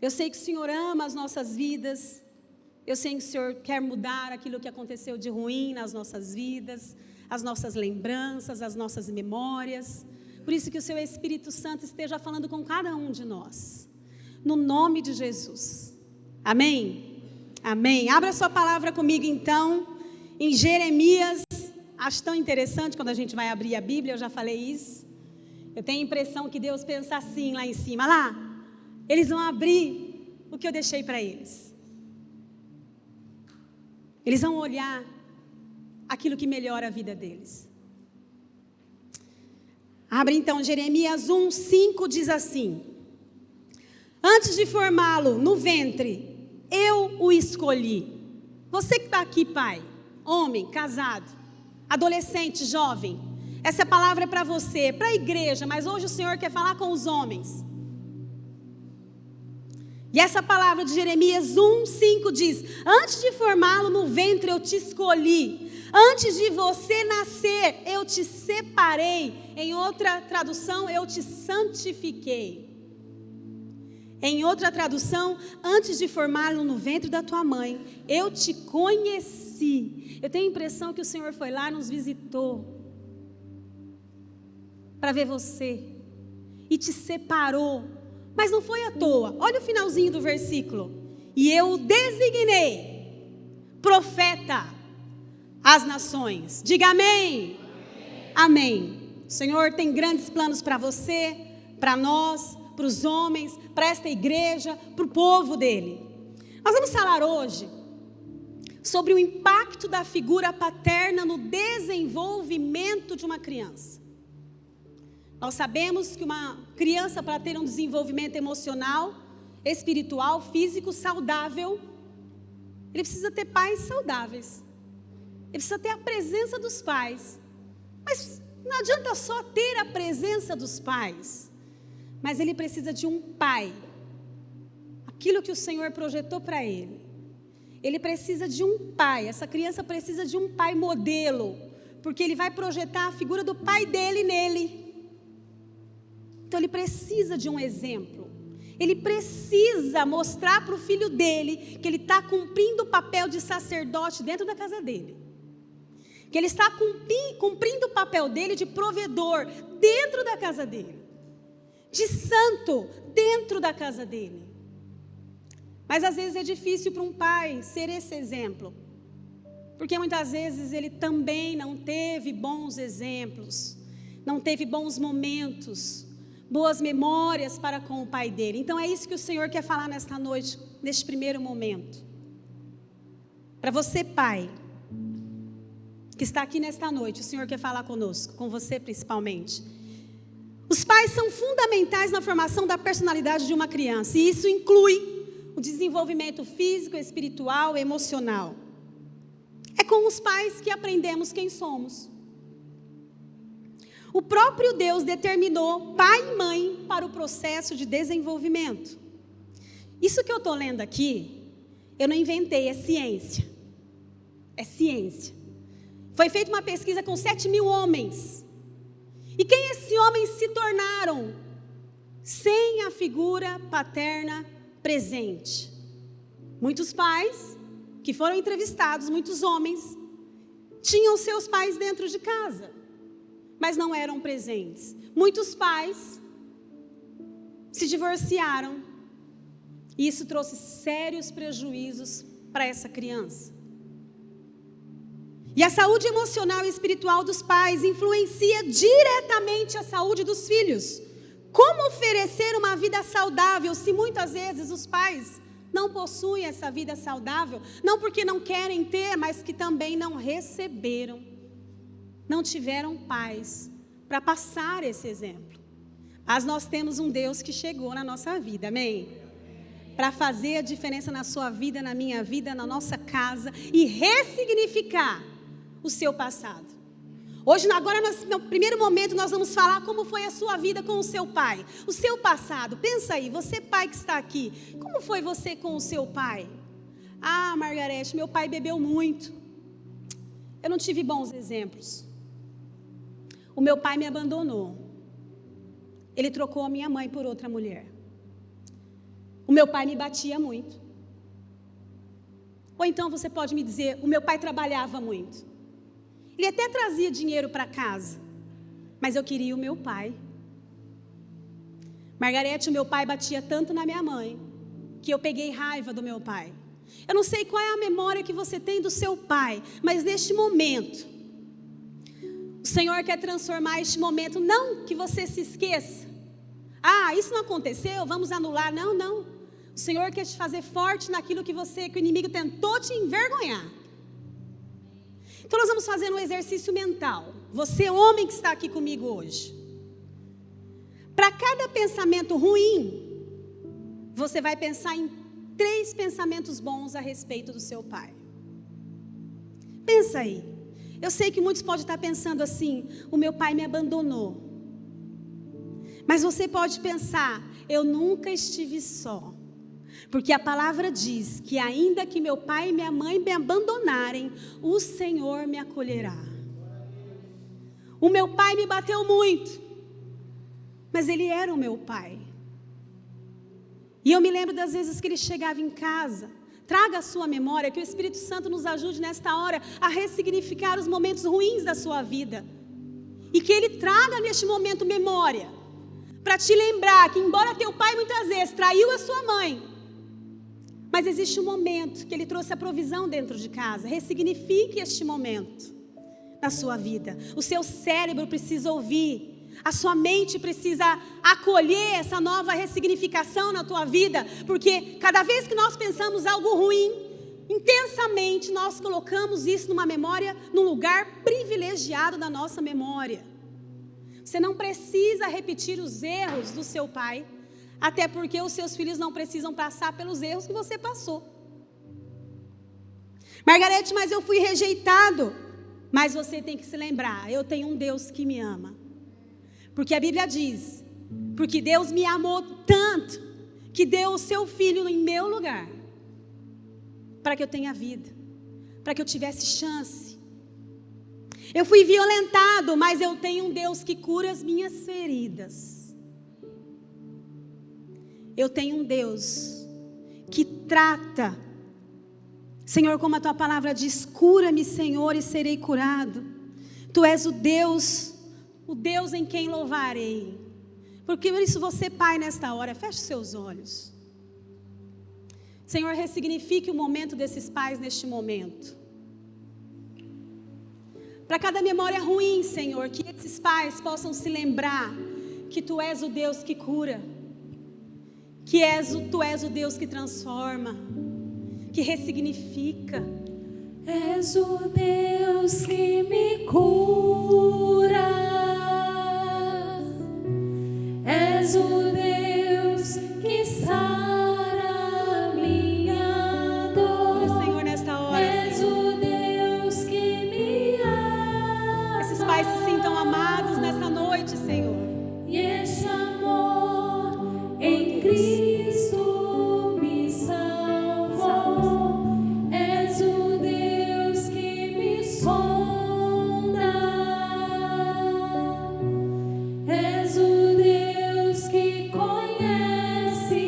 Eu sei que o Senhor ama as nossas vidas. Eu sei que o Senhor quer mudar aquilo que aconteceu de ruim nas nossas vidas, as nossas lembranças, as nossas memórias. Por isso que o seu Espírito Santo esteja falando com cada um de nós. No nome de Jesus. Amém? Amém. Abra sua palavra comigo então, em Jeremias. Acho tão interessante quando a gente vai abrir a Bíblia, eu já falei isso. Eu tenho a impressão que Deus pensa assim lá em cima, lá. Eles vão abrir o que eu deixei para eles. Eles vão olhar aquilo que melhora a vida deles. Abre então Jeremias 1:5 diz assim: antes de formá-lo no ventre, eu o escolhi. Você que está aqui, pai, homem, casado, adolescente, jovem, essa palavra é para você, para a igreja, mas hoje o Senhor quer falar com os homens. E essa palavra de Jeremias 1:5 diz: antes de formá-lo no ventre eu te escolhi, antes de você nascer eu te separei. Em outra tradução, eu te santifiquei. Em outra tradução, antes de formá-lo no ventre da tua mãe, eu te conheci. Eu tenho a impressão que o Senhor foi lá e nos visitou para ver você e te separou. Mas não foi à toa. Olha o finalzinho do versículo. E eu o designei profeta às nações. Diga amém. Amém. Amém. O Senhor tem grandes planos para você, para nós, para os homens, para esta igreja, para o povo dele. Nós vamos falar hoje sobre o impacto da figura paterna no desenvolvimento de uma criança. Nós sabemos que uma criança, para ter um desenvolvimento emocional, espiritual, físico, saudável, ele precisa ter pais saudáveis. Ele precisa ter a presença dos pais. Mas não adianta só ter a presença dos pais. Mas ele precisa de um pai. Aquilo que o Senhor projetou para ele. Ele precisa de um pai. Essa criança precisa de um pai modelo. Porque ele vai projetar a figura do pai dele nele. Então ele precisa de um exemplo. Ele precisa mostrar para o filho dele que ele está cumprindo o papel de sacerdote dentro da casa dele. Que ele está cumprindo o papel dele de provedor dentro da casa dele. De santo dentro da casa dele. Mas às vezes é difícil para um pai ser esse exemplo. Porque muitas vezes ele também não teve bons exemplos. Não teve bons momentos. Boas memórias para com o pai dele. Então é isso que o Senhor quer falar nesta noite, neste primeiro momento. Para você, pai, que está aqui nesta noite, o Senhor quer falar conosco, com você principalmente. Os pais são fundamentais na formação da personalidade de uma criança, e isso inclui o desenvolvimento físico, espiritual, emocional. É com os pais que aprendemos quem somos. O próprio Deus determinou pai e mãe para o processo de desenvolvimento. Isso que eu estou lendo aqui, eu não inventei, é ciência. É ciência. Foi feita uma pesquisa com 7.000 homens. E quem esses homens se tornaram sem a figura paterna presente? Muitos pais que foram entrevistados, muitos homens, tinham seus pais dentro de casa. Mas não eram presentes. Muitos pais se divorciaram. E isso trouxe sérios prejuízos para essa criança. E a saúde emocional e espiritual dos pais influencia diretamente a saúde dos filhos. Como oferecer uma vida saudável se muitas vezes os pais não possuem essa vida saudável, não porque não querem ter, mas que também não receberam, não tiveram pais para passar esse exemplo. Mas nós temos um Deus que chegou na nossa vida, amém? Para fazer a diferença na sua vida, na minha vida, na nossa casa e ressignificar o seu passado. Hoje, agora, no primeiro momento, nós vamos falar como foi a sua vida com o seu pai. O seu passado. Pensa aí, você pai que está aqui. Como foi você com o seu pai? Ah, Margarete, meu pai bebeu muito. Eu não tive bons exemplos. O meu pai me abandonou. Ele trocou a minha mãe por outra mulher. O meu pai me batia muito. Ou então você pode me dizer, o meu pai trabalhava muito. Ele até trazia dinheiro para casa, mas eu queria o meu pai. Margarete, o meu pai batia tanto na minha mãe, que eu peguei raiva do meu pai. Eu não sei qual é a memória que você tem do seu pai, mas neste momento, o Senhor quer transformar este momento, não que você se esqueça. Ah, isso não aconteceu, vamos anular. Não, não. O Senhor quer te fazer forte naquilo que o inimigo tentou te envergonhar. Então nós vamos fazer um exercício mental. Você, homem que está aqui comigo hoje. Para cada pensamento ruim, você vai pensar em 3 pensamentos bons a respeito do seu pai. Pensa aí. Eu sei que muitos podem estar pensando assim, o meu pai me abandonou. Mas você pode pensar, eu nunca estive só. Porque a palavra diz que ainda que meu pai e minha mãe me abandonarem, o Senhor me acolherá. O meu pai me bateu muito, mas ele era o meu pai. E eu me lembro das vezes que ele chegava em casa. Traga a sua memória, que o Espírito Santo nos ajude nesta hora a ressignificar os momentos ruins da sua vida. E que ele traga neste momento memória, para te lembrar que embora teu pai muitas vezes traiu a sua mãe, mas existe um momento que ele trouxe a provisão dentro de casa. Ressignifique este momento na sua vida. O seu cérebro precisa ouvir. A sua mente precisa acolher essa nova ressignificação na tua vida. Porque cada vez que nós pensamos algo ruim, intensamente nós colocamos isso numa memória, num lugar privilegiado da nossa memória. Você não precisa repetir os erros do seu pai. Até porque os seus filhos não precisam passar pelos erros que você passou. Margarete, mas eu fui rejeitado. Mas você tem que se lembrar, eu tenho um Deus que me ama. Porque a Bíblia diz, porque Deus me amou tanto, que deu o seu filho em meu lugar, para que eu tenha vida, para que eu tivesse chance. Eu fui violentado, mas eu tenho um Deus que cura as minhas feridas. Eu tenho um Deus que trata, Senhor, como a tua palavra diz, cura-me, Senhor, e serei curado. Tu és o Deus em quem louvarei. Porque por isso você, pai, nesta hora, feche seus olhos. Senhor, ressignifique o momento desses pais neste momento. Para cada memória ruim, Senhor, que esses pais possam se lembrar que tu és o Deus que cura. Que tu és o Deus que transforma, que ressignifica. És o Deus que me cura. És o Deus que sara minha dor. Senhor, nesta hora, és o Deus que me ama. Esses pais se sintam amados nesta noite, Senhor. E esse amor em Cristo me salvou. És o Deus que me sonda. És o Deus que conhece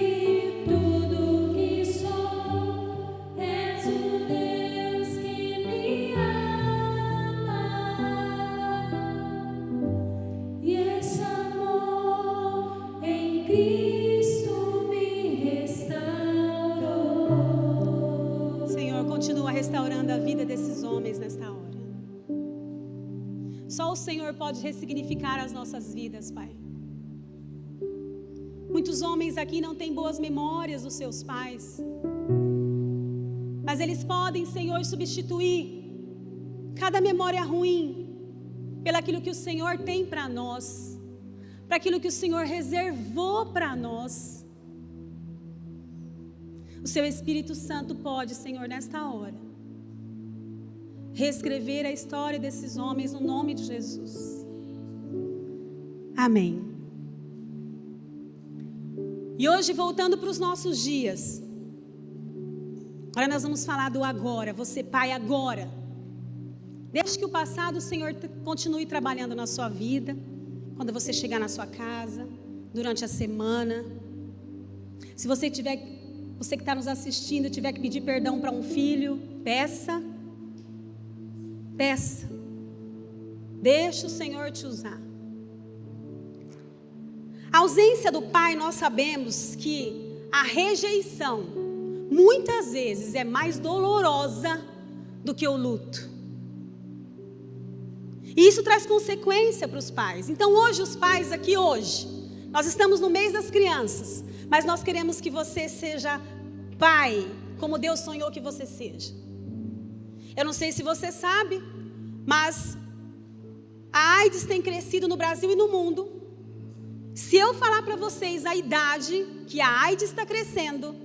tudo que sou. És o Deus que me ama. E esse amor em Cristo me restaurou. Senhor, continua restaurando a vida desses homens nesta hora. Só o Senhor pode ressignificar as nossas vidas, Pai. Muitos homens aqui não têm boas memórias dos seus pais. mas eles podem, Senhor, substituir cada memória ruim pelaquilo que o Senhor tem para nós, para aquilo que o Senhor reservou para nós. O Seu Espírito Santo pode, Senhor, nesta hora, reescrever a história desses homens no nome de Jesus. Amém. E hoje, voltando para os nossos dias, agora nós vamos falar do agora. Você, pai, agora. Deixe que o passado, o Senhor, continue trabalhando na sua vida. Quando você chegar na sua casa, durante a semana. Se você que está nos assistindo, tiver que pedir perdão para um filho, peça. Peça. Deixa o Senhor te usar. A ausência do pai, nós sabemos que a rejeição, muitas vezes, é mais dolorosa do que o luto. E isso traz consequência para os pais. Então hoje, os pais aqui hoje, nós estamos no mês das crianças, mas nós queremos que você seja pai, como Deus sonhou que você seja. Eu não sei se você sabe, mas a AIDS tem crescido no Brasil e no mundo. Se eu falar para vocês a idade que a AIDS está crescendo,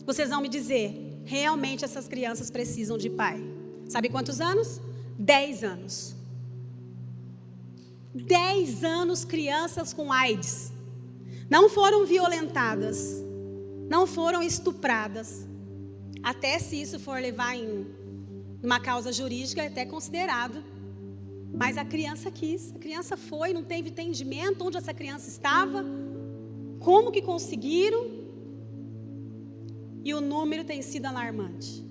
vocês vão me dizer, realmente essas crianças precisam de pai. Sabe quantos anos? 10 anos. 10 anos crianças com AIDS. Não foram violentadas, não foram estupradas. Até se isso for levar em uma causa jurídica, é até considerado. Mas a criança quis, a criança foi, não teve entendimento onde essa criança estava, como que conseguiram, e o número tem sido alarmante.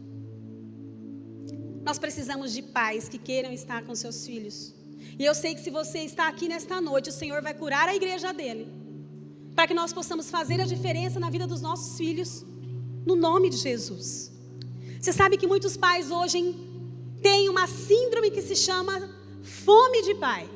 Nós precisamos de pais que queiram estar com seus filhos. E eu sei que se você está aqui nesta noite, o Senhor vai curar a igreja dele, para que nós possamos fazer a diferença na vida dos nossos filhos, no nome de Jesus. Você sabe que muitos pais hoje têm uma síndrome que se chama fome de pai.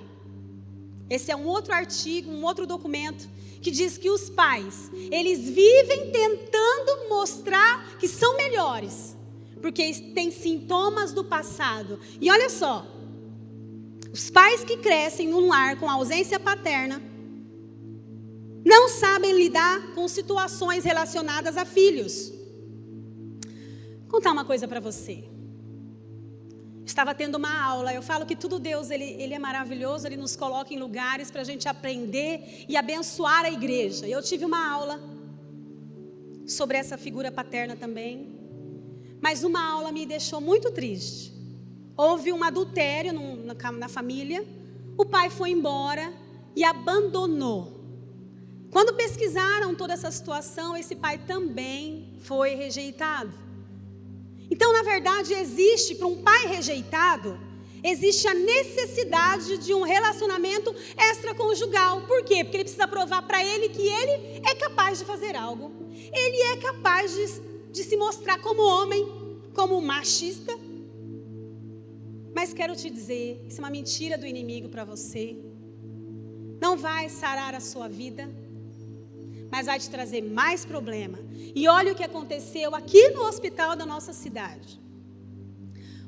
Esse é um outro artigo, um outro documento que diz que os pais, eles vivem tentando mostrar que são melhores, porque têm sintomas do passado. E olha só, os pais que crescem num lar com ausência paterna não sabem lidar com situações relacionadas a filhos. Vou contar uma coisa para você. Estava tendo uma aula, eu falo que tudo Deus, Ele é maravilhoso, Ele nos coloca em lugares para a gente aprender e abençoar a igreja. Eu tive uma aula sobre essa figura paterna também, mas uma aula me deixou muito triste. Houve um adultério na família, o pai foi embora e abandonou. Quando pesquisaram toda essa situação, esse pai também foi rejeitado. Então, na verdade, existe para um pai rejeitado, existe a necessidade de um relacionamento extraconjugal. Por quê? Porque ele precisa provar para ele que ele é capaz de fazer algo. Ele é capaz de se mostrar como homem, como machista. Mas quero te dizer, isso é uma mentira do inimigo para você. Não vai sarar a sua vida, mas vai te trazer mais problema. E olha o que aconteceu aqui no hospital da nossa cidade.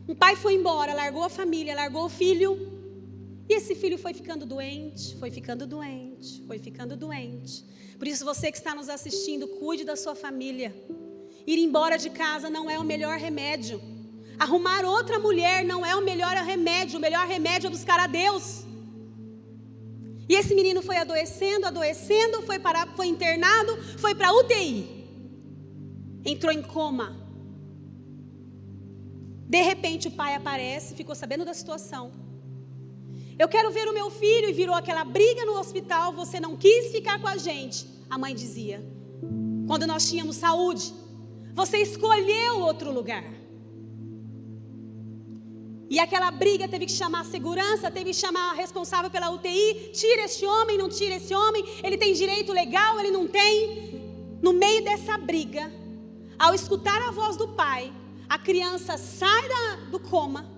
Um pai foi embora, largou a família, largou o filho. E esse filho foi ficando doente, foi ficando doente, foi ficando doente. Por isso você que está nos assistindo, cuide da sua família. Ir embora de casa não é o melhor remédio. Arrumar outra mulher não é o melhor remédio. O melhor remédio é buscar a Deus. E esse menino foi adoecendo, foi internado, foi para UTI. Entrou em coma. De repente o pai aparece, ficou sabendo da situação. Eu quero ver o meu filho, e virou aquela briga no hospital. Você não quis ficar com a gente, a mãe dizia. Quando nós tínhamos saúde, você escolheu outro lugar. E aquela briga teve que chamar a segurança, teve que chamar a responsável pela UTI. Tira esse homem, não tira esse homem. Ele tem direito legal, ele não tem. No meio dessa briga, ao escutar a voz do pai, a criança sai do coma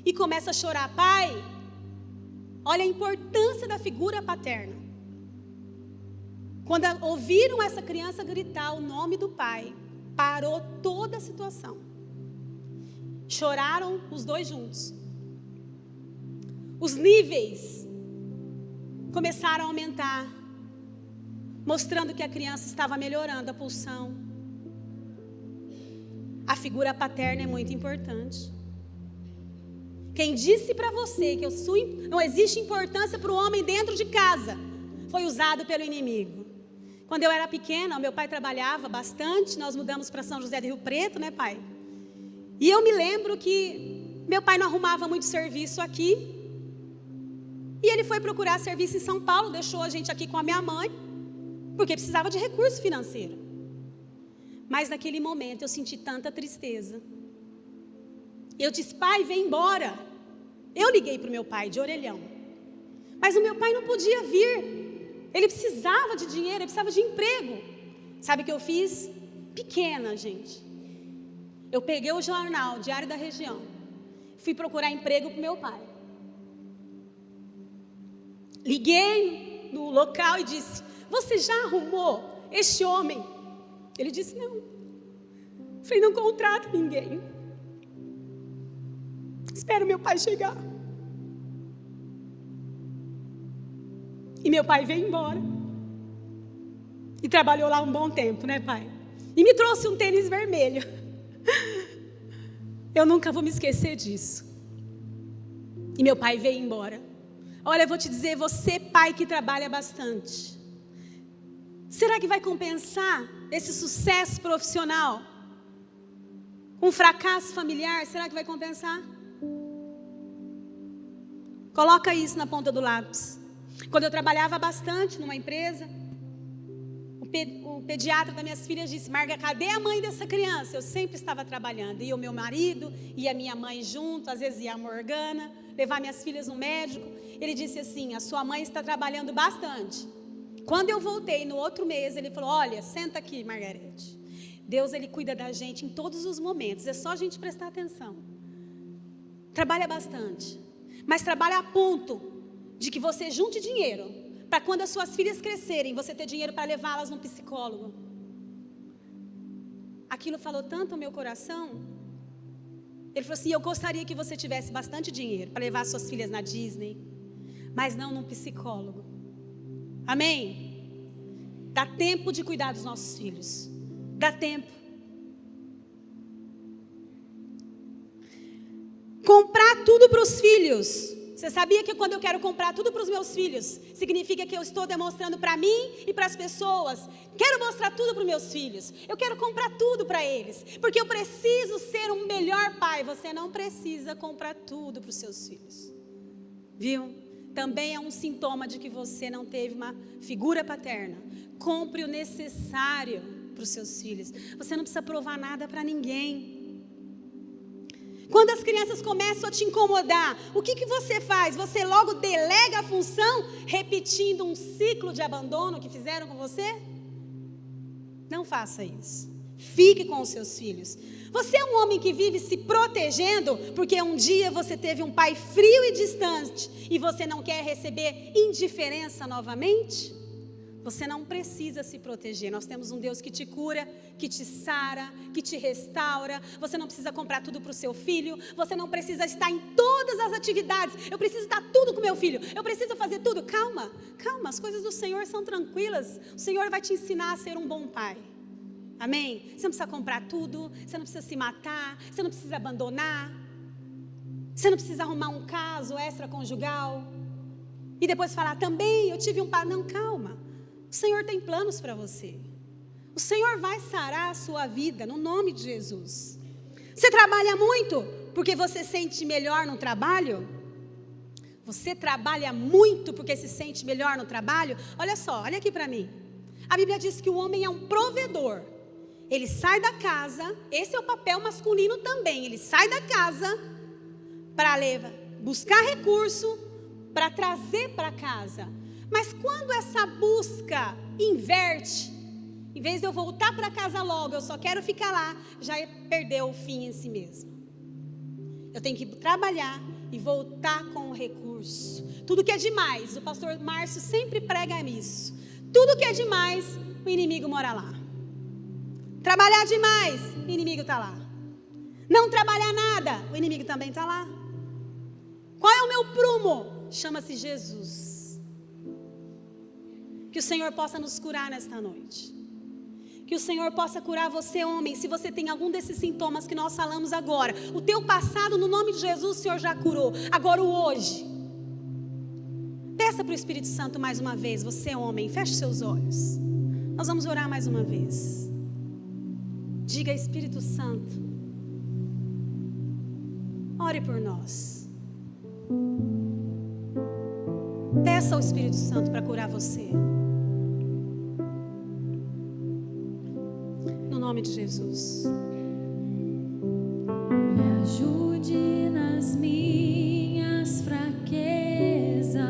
e começa a chorar. Pai, olha a importância da figura paterna. Quando ouviram essa criança gritar o nome do pai, Parou toda a situação. Choraram os dois juntos. Os níveis começaram a aumentar, mostrando que a criança estava melhorando a pulsão. A figura paterna é muito importante. Quem disse para você que não existe importância para o homem dentro de casa, foi usado pelo inimigo. Quando eu era pequena, meu pai trabalhava bastante, nós mudamos para São José do Rio Preto, né, pai? E eu me lembro que meu pai não arrumava muito serviço aqui, e ele foi procurar serviço em São Paulo, deixou a gente aqui com a minha mãe, porque precisava de recurso financeiro. Mas naquele momento eu senti tanta tristeza. Eu disse: pai, vem embora. Eu liguei para o meu pai de orelhão, mas o meu pai não podia vir. Ele precisava de dinheiro, ele precisava de emprego. Sabe o que eu fiz? Pequena, gente. Eu peguei o jornal Diário da Região, fui procurar emprego para o meu pai. Liguei no local e disse: você já arrumou este homem? Ele disse: não. Falei: não contrata ninguém. Espero meu pai chegar. E meu pai veio embora. E trabalhou lá um bom tempo, né, pai? E me trouxe um tênis vermelho. Eu nunca vou me esquecer disso. E meu pai veio embora. Olha, eu vou te dizer, você, pai que trabalha bastante, será que vai compensar esse sucesso profissional? Um fracasso familiar, será que vai compensar? Coloca isso na ponta do lápis. Quando eu trabalhava bastante numa empresa, o pediatra das minhas filhas disse: Marga, cadê a mãe dessa criança? Eu sempre estava trabalhando. Ia o meu marido, ia a minha mãe junto, às vezes ia a Morgana, levar minhas filhas no médico. Ele disse assim: a sua mãe está trabalhando bastante. Quando eu voltei no outro mês, ele falou: olha, senta aqui, Margarete. Deus, ele cuida da gente em todos os momentos. É só a gente prestar atenção. Trabalha bastante, mas trabalha a ponto de que você junte dinheiro para quando as suas filhas crescerem, você ter dinheiro para levá-las num psicólogo. Aquilo falou tanto ao meu coração. Ele falou assim: eu gostaria que você tivesse bastante dinheiro para levar suas filhas na Disney, mas não num psicólogo. Amém? Dá tempo de cuidar dos nossos filhos. Dá tempo. Comprar tudo para os filhos. Você sabia que quando eu quero comprar tudo para os meus filhos, significa que eu estou demonstrando para mim e para as pessoas: quero mostrar tudo para os meus filhos, eu quero comprar tudo para eles, porque eu preciso ser um melhor pai. Você não precisa comprar tudo para os seus filhos, viu? Também é um sintoma de que você não teve uma figura paterna. Compre o necessário para os seus filhos. Você não precisa provar nada para ninguém. Quando as crianças começam a te incomodar, o que você faz? Você logo delega a função, repetindo um ciclo de abandono que fizeram com você? Não faça isso. Fique com os seus filhos. Você é um homem que vive se protegendo porque um dia você teve um pai frio e distante e você não quer receber indiferença novamente? Você não precisa se proteger. Nós temos um Deus que te cura, que te sara, que te restaura. Você não precisa comprar tudo para o seu filho. Você não precisa estar em todas as atividades. Eu preciso estar tudo com meu filho. Eu preciso fazer tudo. Calma, calma. As coisas do Senhor são tranquilas. O Senhor vai te ensinar a ser um bom pai. Amém? Você não precisa comprar tudo. Você não precisa se matar. Você não precisa abandonar. Você não precisa arrumar um caso extraconjugal. E depois falar: também eu tive um pai. Não, calma. O Senhor tem planos para você. O Senhor vai sarar a sua vida no nome de Jesus. Você trabalha muito porque você sente melhor no trabalho? Você trabalha muito porque se sente melhor no trabalho? Olha só, olha aqui para mim. A Bíblia diz que o homem é um provedor. Ele sai da casa, esse é o papel masculino também. Ele sai da casa para buscar recurso, para trazer para casa. Mas quando essa busca inverte, em vez de eu voltar para casa logo, eu só quero ficar lá, já perdeu o fim em si mesmo. Eu tenho que trabalhar e voltar com o recurso. Tudo que é demais, o pastor Márcio sempre prega isso. Tudo que é demais, o inimigo mora lá. Trabalhar demais, o inimigo está lá. Não trabalhar nada, o inimigo também está lá. Qual é o meu prumo? Chama-se Jesus. Que o Senhor possa nos curar nesta noite. Que o Senhor possa curar você, homem. Se você tem algum desses sintomas que nós falamos agora, o teu passado, no nome de Jesus, o Senhor já curou. Agora o hoje. Peça para o Espírito Santo mais uma vez. Você, homem, feche seus olhos. Nós vamos orar mais uma vez. Diga, Espírito Santo, ore por nós. Peça ao Espírito Santo para curar você. No nome de Jesus. Me ajude nas minhas fraquezas.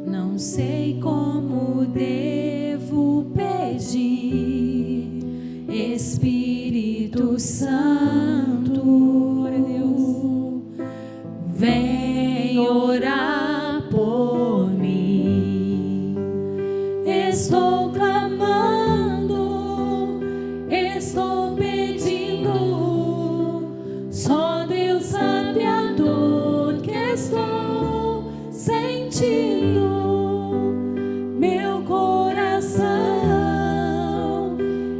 Não sei como devo pedir. Espírito Santo, vem orar por mim. Estou clamando, estou pedindo. Só Deus sabe a dor que estou sentindo. Meu coração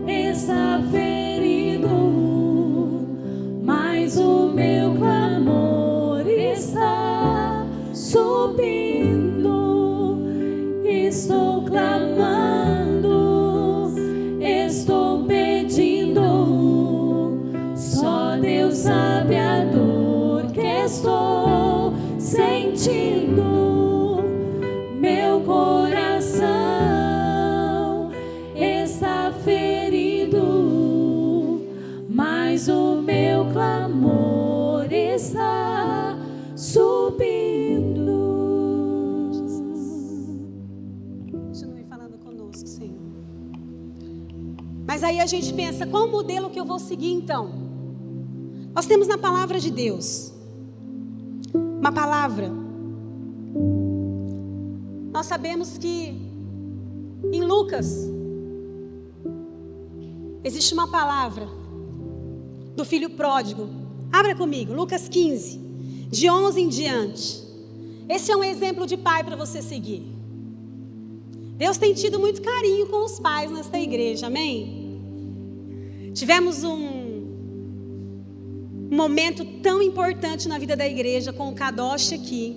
está ferido, mas o meu clamor está subindo. Estou clamando, estou pedindo. Só Deus sabe a dor que estou sentindo. Meu coração está ferido, mas o meu clamor está subindo. Continue falando conosco, Senhor. Mas aí a gente pensa, qual o modelo que eu vou seguir então? Nós temos na palavra de Deus uma palavra. Nós sabemos que em Lucas existe uma palavra do filho pródigo. Abra comigo, Lucas 15, de 11 em diante. Esse é um exemplo de pai para você seguir. Deus tem tido muito carinho com os pais nesta igreja, amém? Tivemos um momento tão importante na vida da igreja com o Kadosh aqui,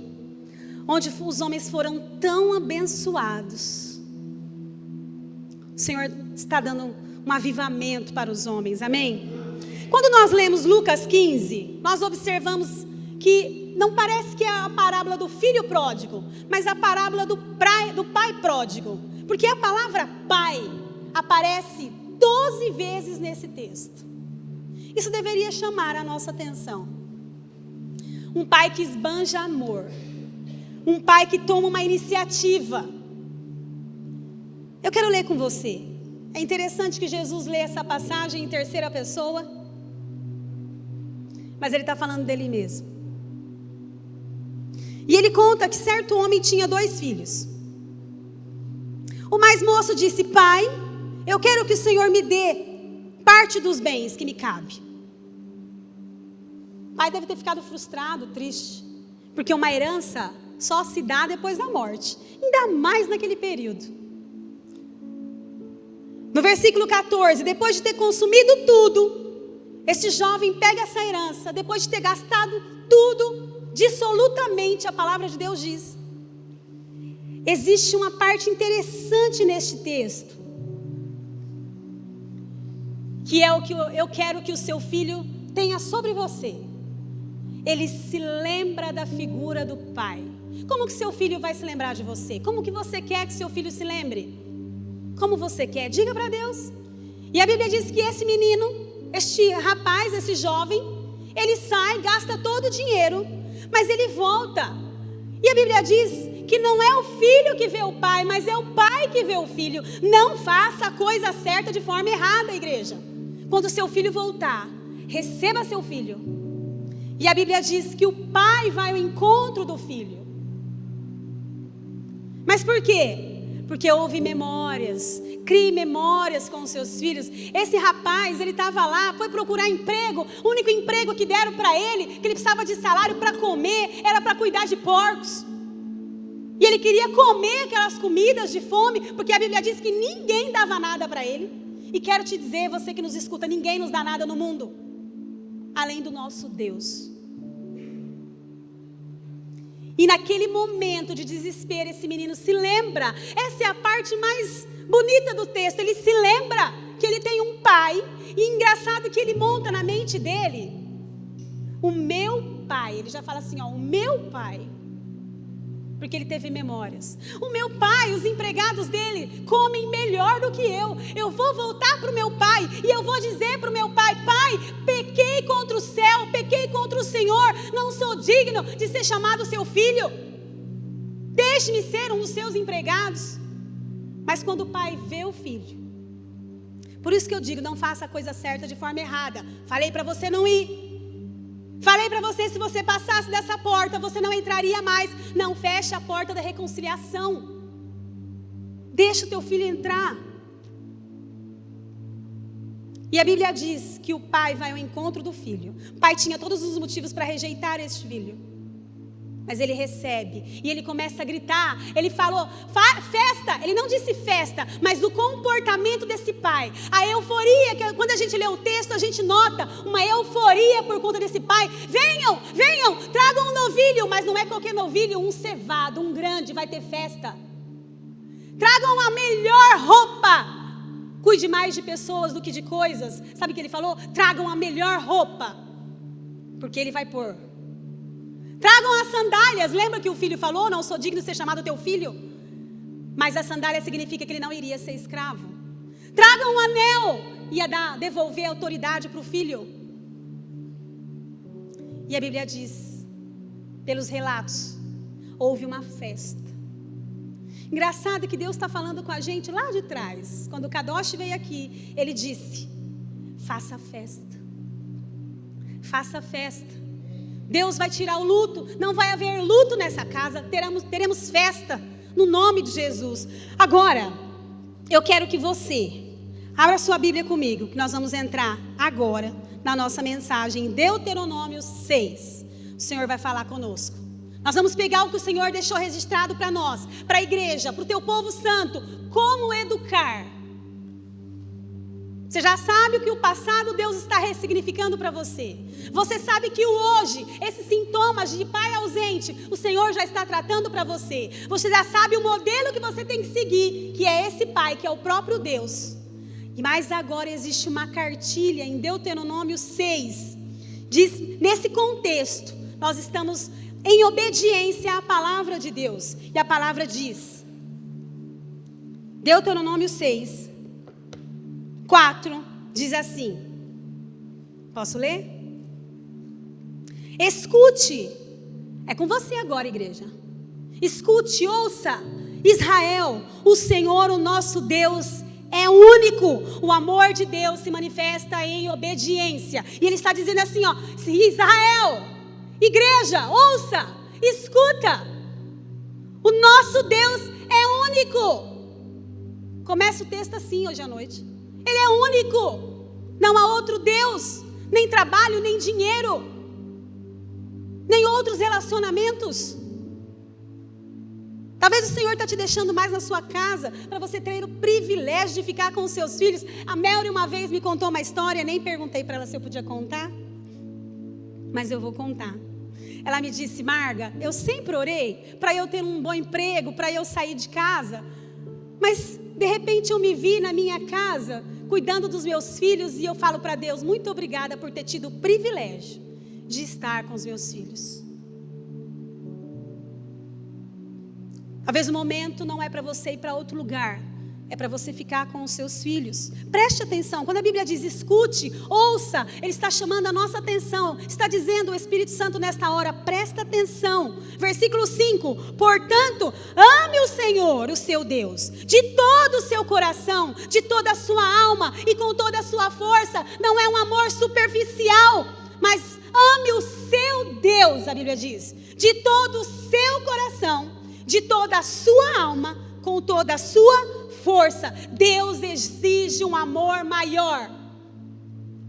onde os homens foram tão abençoados. O Senhor está dando um avivamento para os homens, amém? Quando nós lemos Lucas 15, nós observamos que não parece que é a parábola do filho pródigo, mas a parábola do pai pródigo, porque a palavra pai aparece 12 vezes nesse texto. Isso deveria chamar a nossa atenção. Um pai que esbanja amor, um pai que toma uma iniciativa. Eu quero ler com você. É interessante que Jesus lê essa passagem em terceira pessoa, mas ele está falando dele mesmo. E ele conta que certo homem tinha 2 filhos. O mais moço disse: pai, eu quero que o Senhor me dê parte dos bens que me cabe. O pai deve ter ficado frustrado, triste, porque uma herança só se dá depois da morte, ainda mais naquele período. No versículo 14, depois de ter consumido tudo, esse jovem pega essa herança, depois de ter gastado tudo, dissolutamente, a palavra de Deus diz. Existe uma parte interessante neste texto, que é o que eu quero que o seu filho tenha sobre você. Ele se lembra da figura do pai. Como que seu filho vai se lembrar de você? Como que você quer que seu filho se lembre? Como você quer? Diga para Deus. E a Bíblia diz que esse menino, este rapaz, esse jovem, ele sai, gasta todo o dinheiro, mas ele volta. E a Bíblia diz que não é o filho que vê o pai, mas é o pai que vê o filho. Não faça a coisa certa de forma errada, igreja. Quando seu filho voltar, receba seu filho. E a Bíblia diz que o pai vai ao encontro do filho. Mas por quê? Porque houve memórias, crie memórias com os seus filhos. Esse rapaz, ele estava lá, foi procurar emprego. O único emprego que deram para ele, que ele precisava de salário para comer, era para cuidar de porcos. E ele queria comer aquelas comidas de fome, porque a Bíblia diz que ninguém dava nada para ele. E quero te dizer, você que nos escuta, ninguém nos dá nada no mundo, além do nosso Deus. E naquele momento de desespero, esse menino se lembra, essa é a parte mais bonita do texto, ele se lembra que ele tem um pai, e engraçado que ele monta na mente dele, o meu pai, ele já fala assim, ó, o meu pai, porque ele teve memórias. O meu pai, os empregados dele comem melhor do que eu vou voltar para o meu pai, e eu vou dizer para o meu pai, pai, pequei contra o céu, pequei contra o Senhor, não sou digno de ser chamado seu filho, deixe-me ser um dos seus empregados. Mas quando o pai vê o filho, por isso que eu digo, não faça a coisa certa de forma errada. Falei para você não ir, falei para você, se você passasse dessa porta, você não entraria mais. Não feche a porta da reconciliação, deixa o teu filho entrar. E a Bíblia diz que o pai vai ao encontro do filho. O pai tinha todos os motivos para rejeitar este filho, mas ele recebe, e ele começa a gritar. Ele falou, festa, ele não disse festa, mas o comportamento desse pai, a euforia, que quando a gente lê o texto, a gente nota uma euforia por conta desse pai. Venham, venham, tragam um novilho, mas não é qualquer novilho, um cevado, um grande, vai ter festa. Tragam a melhor roupa, cuide mais de pessoas do que de coisas. Sabe o que ele falou? Tragam a melhor roupa, porque ele vai pôr. Tragam as sandálias, lembra que o filho falou, não sou digno de ser chamado teu filho? Mas a sandália significa que ele não iria ser escravo. Tragam um anel, ia devolver a autoridade para o filho. E a Bíblia diz, pelos relatos, houve uma festa. Engraçado que Deus está falando com a gente lá de trás. Quando o Kadosh veio aqui, ele disse, faça festa, faça festa. Deus vai tirar o luto, não vai haver luto nessa casa, teremos festa, no nome de Jesus. Agora, eu quero que você abra sua Bíblia comigo, que nós vamos entrar agora na nossa mensagem, em Deuteronômio 6. O Senhor vai falar conosco. Nós vamos pegar o que o Senhor deixou registrado para nós, para a igreja, para o teu povo santo, como educar. Você já sabe o que o passado Deus está ressignificando para você. Você sabe que o hoje, esses sintomas de pai ausente, o Senhor já está tratando para você. Você já sabe o modelo que você tem que seguir, que é esse pai, que é o próprio Deus. Mas agora existe uma cartilha em Deuteronômio 6. Diz, nesse contexto, nós estamos em obediência à palavra de Deus. E a palavra diz, Deuteronômio 6, 4, diz assim, posso ler? Escute, é com você agora, igreja. Escute, ouça, Israel, o Senhor, o nosso Deus, é único. O amor de Deus se manifesta em obediência. E Ele está dizendo assim, ó, Israel, igreja, ouça, escuta. O nosso Deus é único. Começa o texto assim hoje à noite. Ele é único, não há outro Deus, nem trabalho, nem dinheiro, nem outros relacionamentos. Talvez o Senhor está te deixando mais na sua casa, para você ter o privilégio de ficar com os seus filhos. A Melry uma vez me contou uma história, nem perguntei para ela se eu podia contar, mas eu vou contar. Ela me disse, Marga, eu sempre orei para eu ter um bom emprego, para eu sair de casa, mas de repente eu me vi na minha casa, cuidando dos meus filhos, e eu falo para Deus, muito obrigada por ter tido o privilégio de estar com os meus filhos. Talvez o momento não é para você ir para outro lugar, é para você ficar com os seus filhos. Preste atenção, quando a Bíblia diz escute, ouça, Ele está chamando a nossa atenção, está dizendo o Espírito Santo nesta hora, presta atenção. Versículo 5, portanto, ame o Senhor, o seu Deus, de todo o seu coração, de toda a sua alma e com toda a sua força. Não é um amor superficial, mas ame o seu Deus, a Bíblia diz, de todo o seu coração, de toda a sua alma, com toda a sua força. Deus exige um amor maior,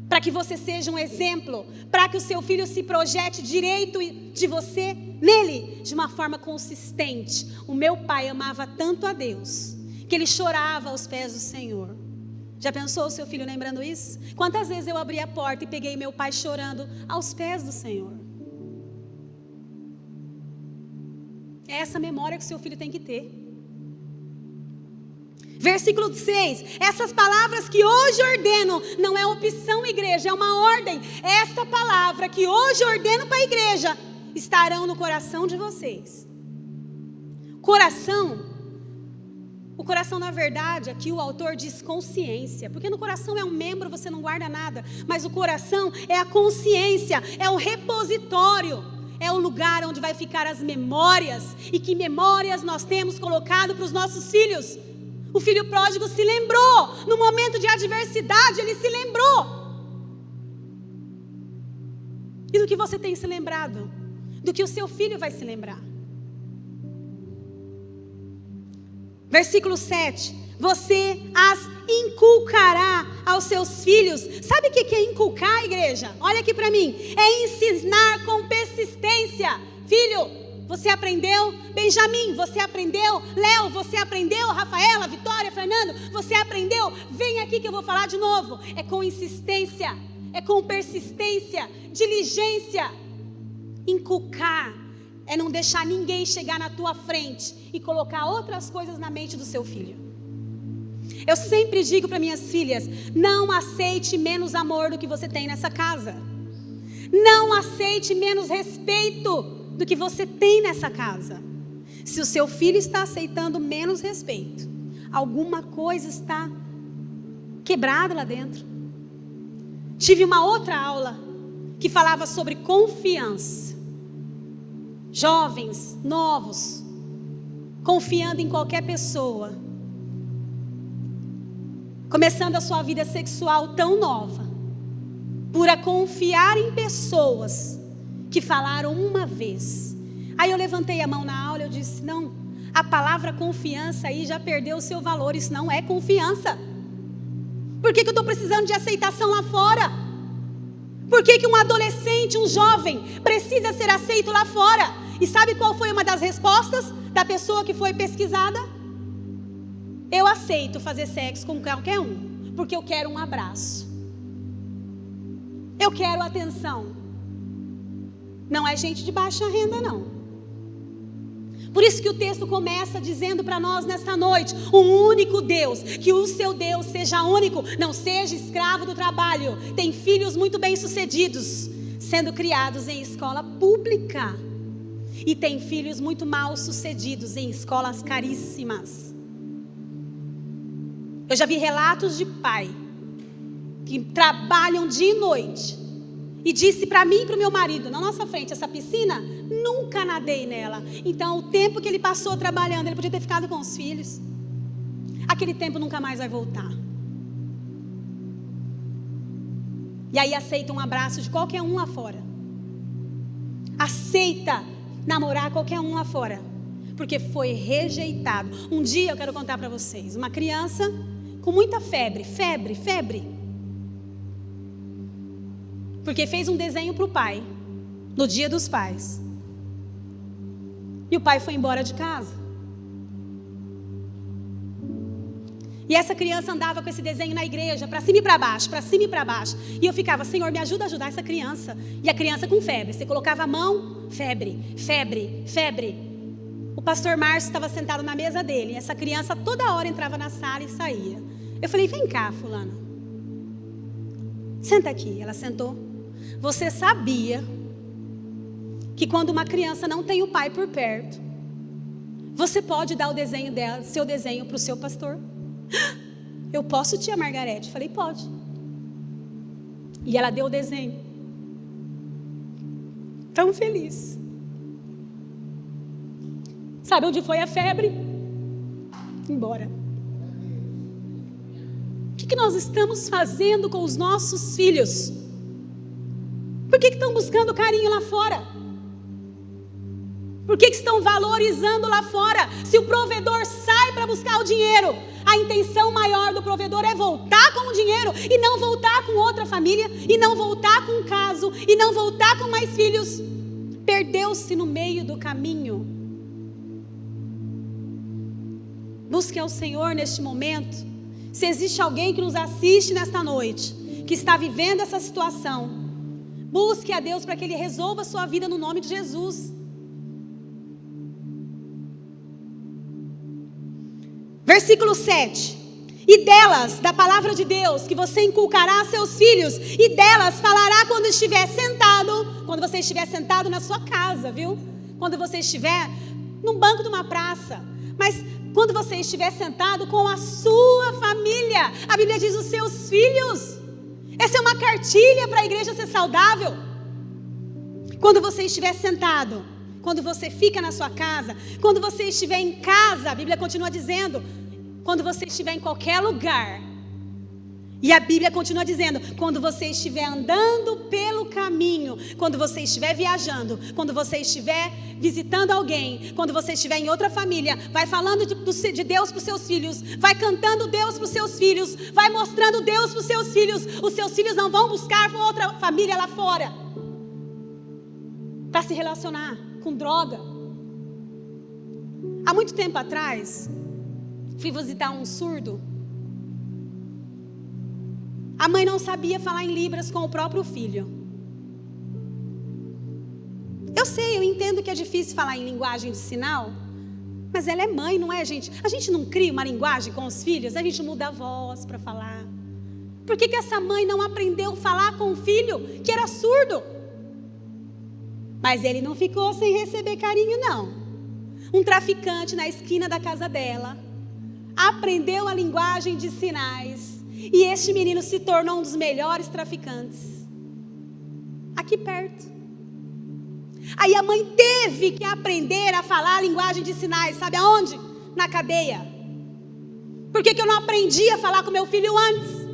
para que você seja um exemplo, para que o seu filho se projete direito de você, nele, de uma forma consistente. O meu pai amava tanto a Deus, que ele chorava aos pés do Senhor. Já pensou o seu filho lembrando isso? Quantas vezes eu abri a porta e peguei meu pai chorando aos pés do Senhor? É essa memória que o seu filho tem que ter. Versículo 6, essas palavras que hoje ordeno, não é opção, igreja, é uma ordem. Esta palavra que hoje ordeno para a igreja, estarão no coração de vocês. O coração na verdade, aqui o autor diz consciência, porque no coração é um membro, você não guarda nada, mas o coração é a consciência, é o repositório, é o lugar onde vai ficar as memórias, e que memórias nós temos colocado para os nossos filhos. O filho pródigo se lembrou, no momento de adversidade ele se lembrou. E do que você tem se lembrado? Do que o seu filho vai se lembrar. Versículo 7, você as inculcará aos seus filhos. Sabe o que é inculcar, igreja? Olha aqui para mim, é ensinar com persistência. Filho, você aprendeu? Benjamin, você aprendeu? Léo, você aprendeu? Rafaela, Vitória, Fernando, você aprendeu? Vem aqui que eu vou falar de novo. É com insistência, é com persistência, diligência. Inculcar é não deixar ninguém chegar na tua frente e colocar outras coisas na mente do seu filho. Eu sempre digo para minhas filhas, não aceite menos amor do que você tem nessa casa. Não aceite menos respeito do que você tem nessa casa. Se o seu filho está aceitando menos respeito, alguma coisa está quebrada lá dentro. Tive uma outra aula que falava sobre confiança. Jovens, novos, confiando em qualquer pessoa, começando a sua vida sexual tão nova, por confiar em pessoas que falaram uma vez. Aí eu levantei a mão na aula e eu disse, não, a palavra confiança aí já perdeu o seu valor, isso não é confiança. Por que eu estou precisando de aceitação lá fora? Por que um adolescente, um jovem, precisa ser aceito lá fora? E sabe qual foi uma das respostas da pessoa que foi pesquisada? Eu aceito fazer sexo com qualquer um, porque eu quero um abraço. Eu quero atenção. Não é gente de baixa renda, não. Por isso que o texto começa dizendo para nós nesta noite, um único Deus, que o seu Deus seja único, não seja escravo do trabalho. Tem filhos muito bem-sucedidos, sendo criados em escola pública. E tem filhos muito mal-sucedidos em escolas caríssimas. Eu já vi relatos de pai que trabalham dia e noite. E disse para mim e para o meu marido, na nossa frente, essa piscina, nunca nadei nela. Então o tempo que ele passou trabalhando, ele podia ter ficado com os filhos. Aquele tempo nunca mais vai voltar. E aí aceita um abraço de qualquer um lá fora. Aceita namorar qualquer um lá fora, porque foi rejeitado. Um dia eu quero contar para vocês, uma criança com muita febre, porque fez um desenho para o pai, no dia dos pais, e o pai foi embora de casa, e essa criança andava com esse desenho na igreja, para cima e para baixo, e eu ficava, Senhor, me ajuda a ajudar essa criança. E a criança com febre, você colocava a mão, febre. O pastor Márcio estava sentado na mesa dele, e essa criança toda hora entrava na sala e saía. Eu falei, vem cá, fulana, senta aqui. Ela sentou. Você sabia que quando uma criança não tem o pai por perto, você pode dar o desenho dela, seu desenho para o seu pastor? Eu posso, tia Margarete? Falei, pode. E ela deu o desenho. Tão feliz. Sabe onde foi a febre? Embora. O que nós estamos fazendo com os nossos filhos? Por que estão buscando carinho lá fora? Por que estão valorizando lá fora? Se o provedor sai para buscar o dinheiro, A intenção maior do provedor é voltar com o dinheiro e não voltar com outra família, e não voltar com um caso, e não voltar com mais filhos. Perdeu-se no meio do caminho. Busque ao Senhor neste momento. Se existe alguém que nos assiste nesta noite, que está vivendo essa situação, busque a Deus para que Ele resolva a sua vida no nome de Jesus. Versículo 7. E delas, da palavra de Deus, que você inculcará a seus filhos, e delas falará quando você estiver sentado na sua casa, viu? Quando você estiver num banco de uma praça, mas quando você estiver sentado com a sua família, a Bíblia diz os seus filhos. Essa é uma cartilha para a igreja ser saudável. Quando você estiver sentado, quando você fica na sua casa, quando você estiver em casa, a Bíblia continua dizendo, quando você estiver em qualquer lugar. E a Bíblia continua dizendo, quando você estiver andando pelo caminho, quando você estiver viajando, quando você estiver visitando alguém, quando você estiver em outra família, vai falando de Deus para os seus filhos, vai cantando Deus para os seus filhos, vai mostrando Deus para os seus filhos. Os seus filhos não vão buscar outra família lá fora para se relacionar com droga. Há muito tempo atrás, fui visitar um surdo. A mãe não sabia falar em Libras com o próprio filho. Eu sei, eu entendo que é difícil falar em linguagem de sinal, mas ela é mãe, não é, gente? A gente não cria uma linguagem com os filhos, a gente muda a voz para falar. Por que essa mãe não aprendeu a falar com o filho que era surdo? Mas ele não ficou sem receber carinho, não. Um traficante na esquina da casa dela aprendeu a linguagem de sinais. E este menino se tornou um dos melhores traficantes. Aqui perto. Aí a mãe teve que aprender a falar a linguagem de sinais. Sabe aonde? Na cadeia. Por que eu não aprendi a falar com meu filho antes?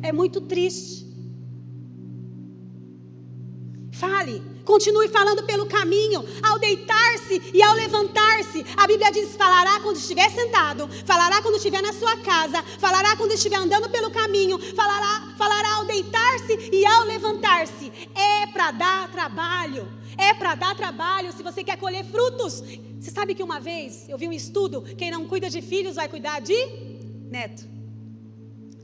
É muito triste. Fale, continue falando pelo caminho, ao deitar-se e ao levantar-se. A Bíblia diz, falará quando estiver sentado, falará quando estiver na sua casa, falará quando estiver andando pelo caminho, falará ao deitar-se e ao levantar-se. É para dar trabalho, é para dar trabalho se você quer colher frutos. Você sabe que uma vez eu vi um estudo, quem não cuida de filhos vai cuidar de neto.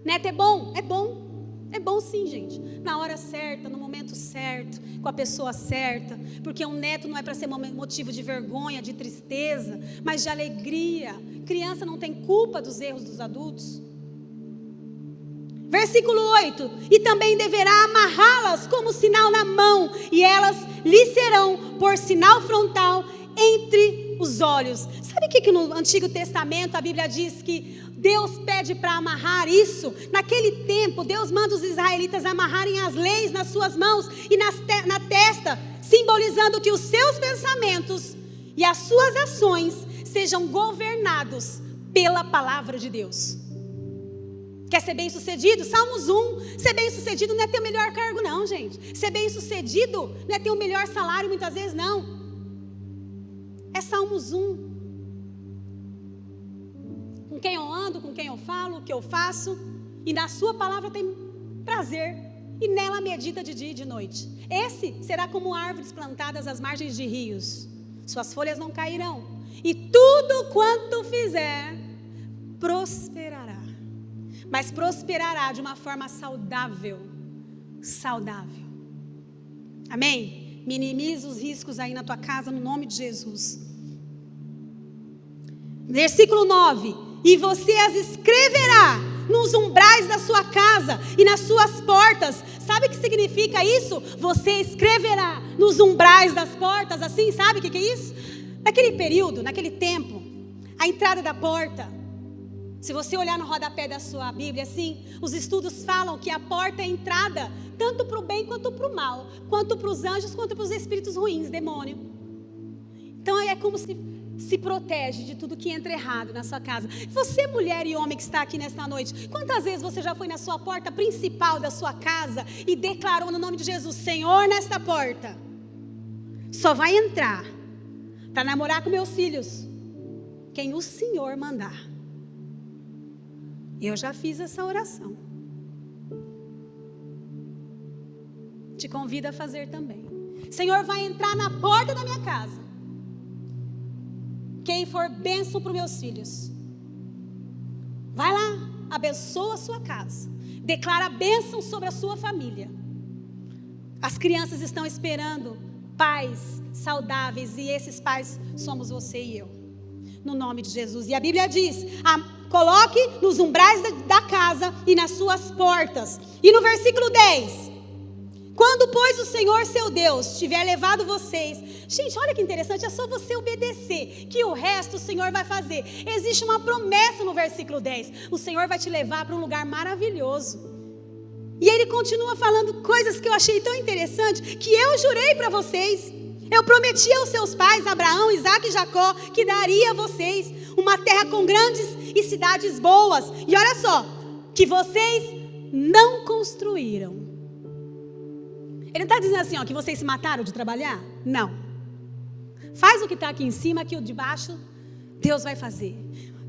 Neto é bom, é bom. É bom sim, gente, na hora certa, no momento certo, com a pessoa certa, porque um neto não é para ser motivo de vergonha, de tristeza, mas de alegria. Criança não tem culpa dos erros dos adultos. Versículo 8, e também deverá amarrá-las como sinal na mão, e elas lhe serão por sinal frontal entre os olhos. Sabe o que no Antigo Testamento a Bíblia diz que Deus pede para amarrar isso? Naquele tempo, Deus manda os israelitas amarrarem as leis nas suas mãos e na testa, simbolizando que os seus pensamentos e as suas ações sejam governados pela palavra de Deus. Quer ser bem sucedido? Salmos 1, ser bem sucedido não é ter o melhor cargo não, gente. Ser bem sucedido não é ter o melhor salário muitas vezes não. É Salmos 1. Com quem eu ando, com quem eu falo, o que eu faço, e na sua palavra tem prazer, e nela medita de dia e de noite. Esse será como árvores plantadas às margens de rios, suas folhas não cairão, e tudo quanto fizer, prosperará, mas prosperará de uma forma saudável, amém? Minimiza os riscos aí na tua casa, no nome de Jesus. Versículo 9, e você as escreverá nos umbrais da sua casa e nas suas portas. Sabe o que significa isso? Você escreverá nos umbrais das portas, assim, sabe o que é isso? Naquele período, naquele tempo, a entrada da porta, se você olhar no rodapé da sua Bíblia, assim, os estudos falam que a porta é a entrada, tanto para o bem quanto para o mal, quanto para os anjos, quanto para os espíritos ruins, demônio. Então é como se protege de tudo que entra errado na sua casa. Você, mulher e homem que está aqui nesta noite, quantas vezes você já foi na sua porta principal da sua casa e declarou no nome de Jesus, Senhor, nesta porta, só vai entrar para namorar com meus filhos, quem o Senhor mandar. Eu já fiz essa oração. Te convido a fazer também. Senhor, vai entrar na porta da minha casa quem for bênção para os meus filhos. Vai lá, abençoa a sua casa, declara bênção sobre a sua família. As crianças estão esperando pais saudáveis, e esses pais somos você e eu, no nome de Jesus. E a Bíblia diz: coloque nos umbrais da casa e nas suas portas. E no versículo 10: quando, pois, o Senhor seu Deus tiver levado vocês... Gente, olha que interessante, é só você obedecer, que o resto o Senhor vai fazer. Existe uma promessa no versículo 10. O Senhor vai te levar para um lugar maravilhoso. E ele continua falando coisas que eu achei tão interessante, que eu jurei para vocês. Eu prometi aos seus pais, Abraão, Isaque e Jacó, que daria a vocês uma terra com grandes e cidades boas. E olha só, que vocês não construíram. Ele não está dizendo assim, que vocês se mataram de trabalhar? Não. Faz o que está aqui em cima, que o de baixo Deus vai fazer.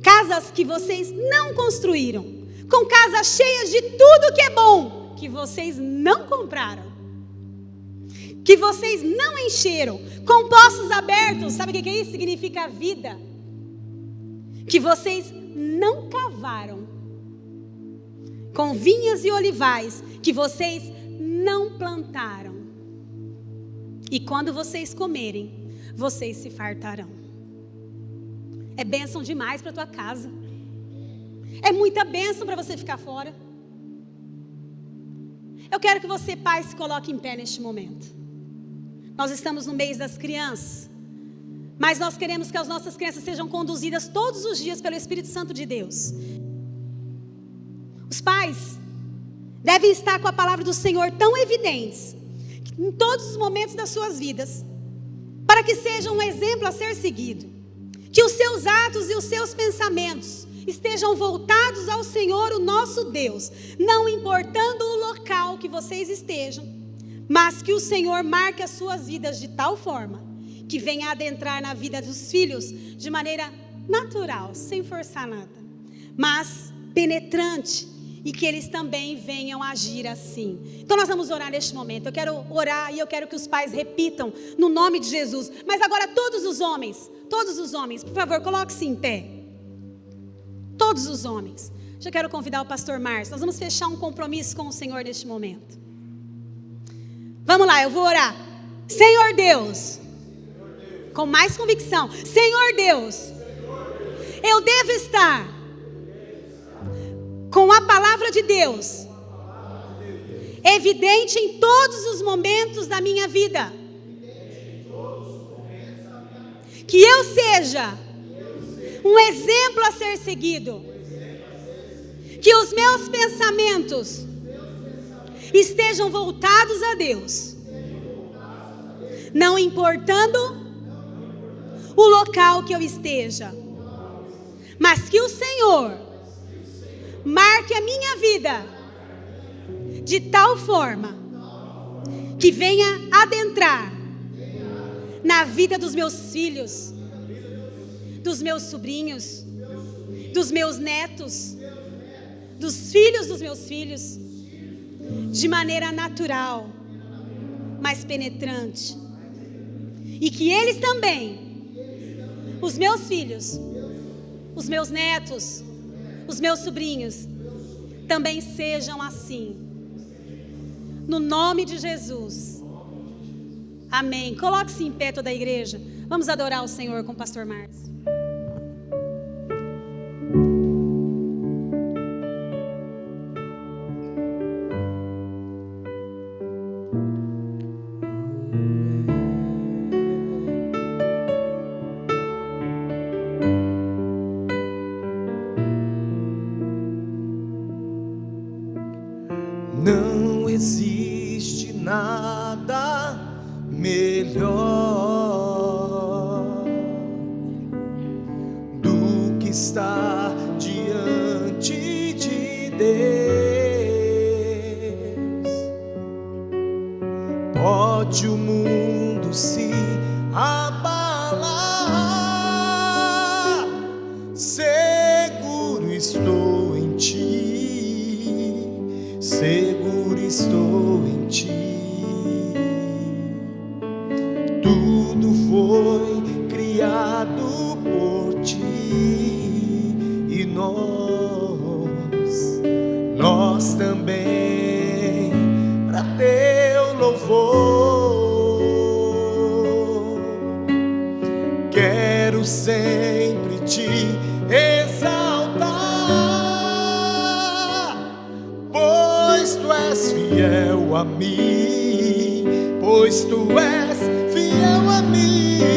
Casas que vocês não construíram, com casas cheias de tudo que é bom, que vocês não compraram, que vocês não encheram, com poços abertos. Sabe o que é isso? Significa vida. Que vocês não cavaram, com vinhas e olivais, que vocês não plantaram. E quando vocês comerem, vocês se fartarão. É bênção demais para a tua casa. É muita bênção para você ficar fora. Eu quero que você, pai, se coloque em pé neste momento. Nós estamos no mês das crianças, mas nós queremos que as nossas crianças sejam conduzidas todos os dias pelo Espírito Santo de Deus. Os pais devem estar com a palavra do Senhor tão evidentes em todos os momentos das suas vidas, para que sejam um exemplo a ser seguido. Que os seus atos e os seus pensamentos estejam voltados ao Senhor, o nosso Deus, não importando o local que vocês estejam, mas que o Senhor marque as suas vidas de tal forma que venha adentrar na vida dos filhos de maneira natural, sem forçar nada, mas penetrante, e que eles também venham agir assim. Então nós vamos orar neste momento. Eu quero orar e eu quero que os pais repitam no nome de Jesus. Mas agora todos os homens, por favor, coloque-se em pé. Todos os homens. Já quero convidar o pastor Márcio. Nós vamos fechar um compromisso com o Senhor neste momento. Vamos lá, eu vou orar. Senhor Deus, com mais convicção. Senhor Deus, eu devo estar com a palavra de Deus evidente em todos os momentos da minha vida. Que eu seja um exemplo a ser seguido. Que os meus pensamentos estejam voltados a Deus, não importando o local que eu esteja, mas que o Senhor marque a minha vida de tal forma que venha adentrar na vida dos meus filhos, dos meus sobrinhos, dos meus netos, dos filhos dos meus filhos, de maneira natural, mas penetrante. E que eles também, os meus filhos, os meus netos, os meus sobrinhos, também sejam assim. No nome de Jesus. Amém. Coloque-se em pé toda a igreja. Vamos adorar o Senhor com o pastor Márcio. Não existe nada melhor do que estar diante de Deus. Pode o mundo se abalar, seguro estou em ti. Tudo foi criado por ti e nós também, para teu louvor. Quero sempre te exaltar, pois tu és fiel a mim, pois tu és fiel a mim.